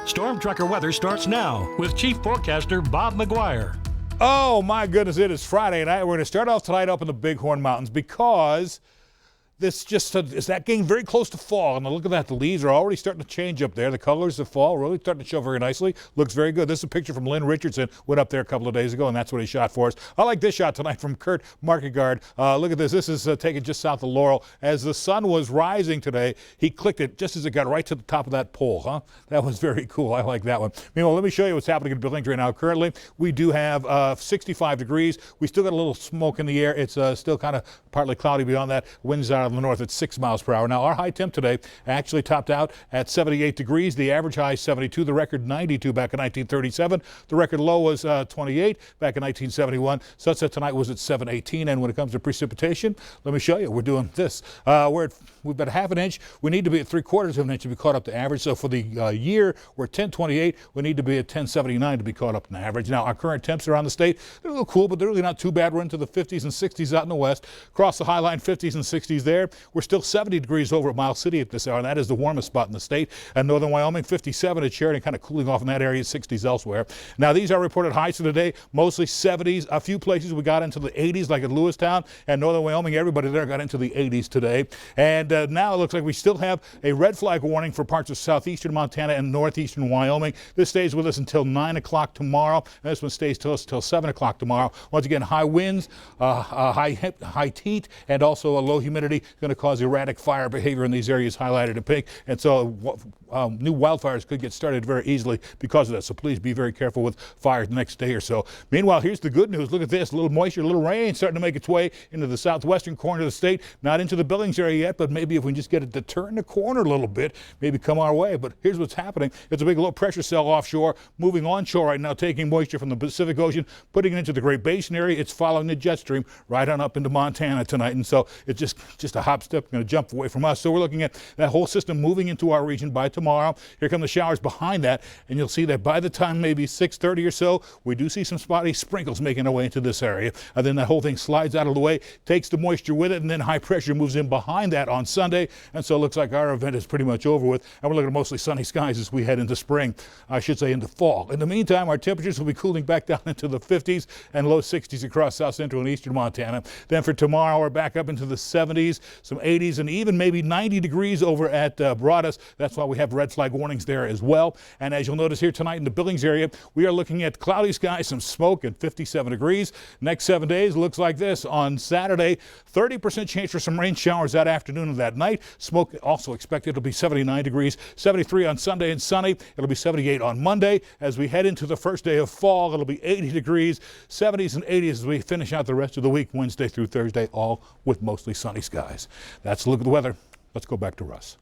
Storm Tracker weather starts now with Chief Forecaster Bob McGuire. Oh my goodness, it is Friday night. We're going to start off tonight up in the Bighorn Mountains because this just is that getting very close to fall. And look at that, the leaves are already starting to change up there. The colors of fall really starting to show very nicely. Looks very good. This is a picture from Lynn Richardson. Went up there a couple of days ago, and that's what he shot for us. I like this shot tonight from Kurt Markegard. Look at this. This is taken just south of Laurel. As the sun was rising today, he clicked it just as it got right to the top of that pole. That was very cool. I like that one. Meanwhile, let me show you what's happening in Billings right now. Currently, we do have 65 degrees. We still got a little smoke in the air. It's still kind of partly cloudy beyond that. Winds out of the north at 6 miles per hour. Now, our high temp today actually topped out at 78 degrees. The average high is 72. The record 92 back in 1937. The record low was 28 back in 1971. Sunset tonight was at 718. And when it comes to precipitation, let me show you. We're doing this. We've got a half an inch. We need to be at 3/4 of an inch to be caught up to average. So for the year, we're at 1028. We need to be at 1079 to be caught up to average. Now, our current temps around the state, they're a little cool, but they're really not too bad. We're into the 50s and 60s out in the west. Across the High Line, 50s and 60s there. We're still 70 degrees over at Miles City at this hour, and that is the warmest spot in the state. And northern Wyoming, 57 at Sheridan, kind of cooling off in that area, 60s elsewhere. Now, these are reported highs for today, mostly 70s. A few places we got into the 80s, like at Lewistown and northern Wyoming. Everybody there got into the 80s today. And now it looks like we still have a red flag warning for parts of southeastern Montana and northeastern Wyoming. This stays with us until 9 o'clock tomorrow. And this one stays till 7 o'clock tomorrow. Once again, high winds, high heat, and also a low humidity going to cause erratic fire behavior in these areas highlighted in pink. And so new wildfires could get started very easily because of that. So please be very careful with fires the next day or so. Meanwhile, here's the good news. Look at this. A little moisture, a little rain starting to make its way into the southwestern corner of the state. Not into the Billings area yet, but maybe if we can just get it to turn the corner a little bit, maybe come our way. But here's what's happening. It's a big low pressure cell offshore, moving onshore right now, taking moisture from the Pacific Ocean, putting it into the Great Basin area. It's following the jet stream right on up into Montana tonight. And so it's just a hop step, going to jump away from us. So we're looking at that whole system moving into our region by tomorrow. Here come the showers behind that, and you'll see that by the time maybe 6:30 or so, we do see some spotty sprinkles making their way into this area. And then that whole thing slides out of the way, takes the moisture with it, and then high pressure moves in behind that on Sunday. And so it looks like our event is pretty much over with, and we're looking at mostly sunny skies as we head into spring, I should say into fall. In the meantime, our temperatures will be cooling back down into the 50s and low 60s across south central and eastern Montana. Then for tomorrow, we're back up into the 70s, some 80s, and even maybe 90 degrees over at Broadus. That's why we have red flag warnings there as well. And as you'll notice here tonight in the Billings area, we are looking at cloudy skies, some smoke at 57 degrees. Next 7 days looks like this. On Saturday, 30% chance for some rain showers that afternoon and that night. Smoke also expected. It'll be 79 degrees, 73 on Sunday and sunny. It'll be 78 on Monday. As we head into the first day of fall, it'll be 80 degrees, 70s and 80s as we finish out the rest of the week, Wednesday through Thursday, all with mostly sunny skies. That's a look at the weather. Let's go back to Russ.